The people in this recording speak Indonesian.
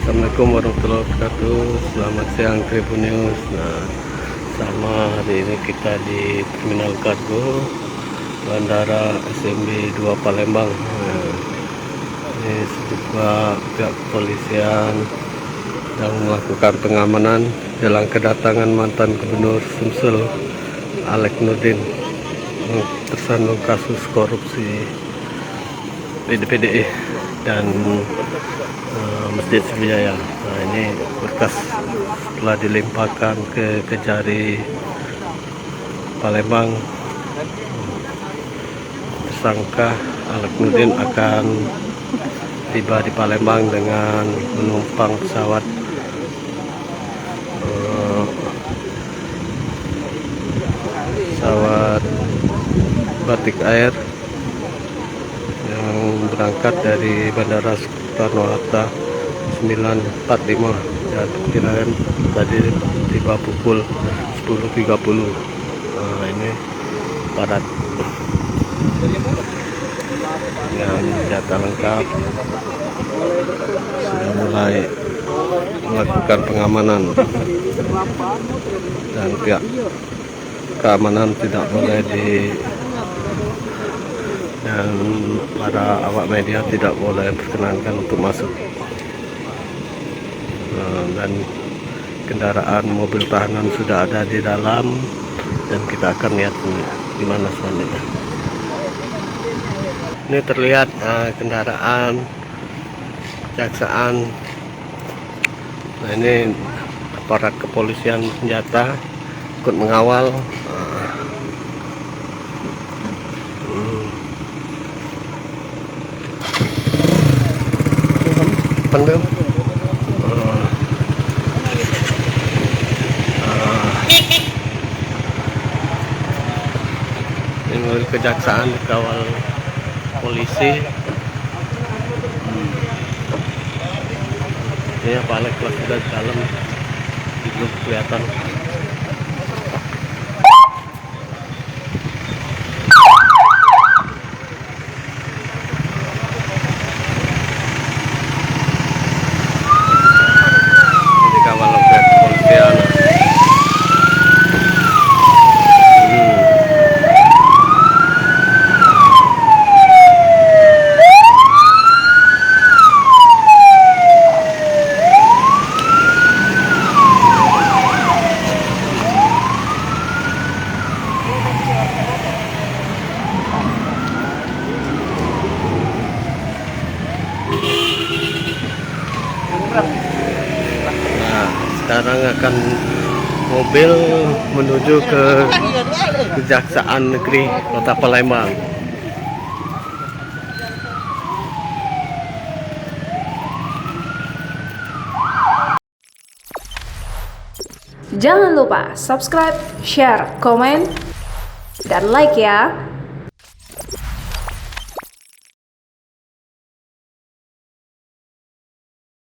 Assalamualaikum warahmatullahi wabarakatuh. Selamat siang Tribun News. Nah, sama hari ini kita di Terminal Kargo Bandara SMB 2 Palembang. Nah, ini sebuah pihak kepolisian sedang melakukan pengamanan jelang kedatangan mantan Gubernur Sumsel Alek Nurdin tersandung kasus korupsi PDPDE dan Masjid Sriwijaya. Nah, ini berkas telah dilimpahkan ke Kejari Palembang. Tersangka Alek Nurdin akan tiba di Palembang dengan menumpang pesawat Batik Air yang berangkat dari Bandara Soekarno-Hatta 9.45 dan perkiraan tadi tiba pukul 10.30. Nah, ini padat dengan senjata lengkap, sudah mulai melakukan pengamanan dan pihak keamanan tidak boleh dan para awak media tidak boleh perkenankan untuk masuk. Dan kendaraan mobil tahanan sudah ada di dalam dan kita akan lihat di mana selanjutnya. Ini terlihat kendaraan kejaksaan. Nah, ini aparat kepolisian senjata ikut mengawal. Pendem. Ini kejaksaan dikawal polisi. Ini Pak Alek sudah di dalam, itu kelihatan. Dikawal oleh kepolisian. Nah, sekarang akan mobil menuju ke Kejaksaan Negeri Kota Palembang. Jangan lupa subscribe, share, komen, dan like ya.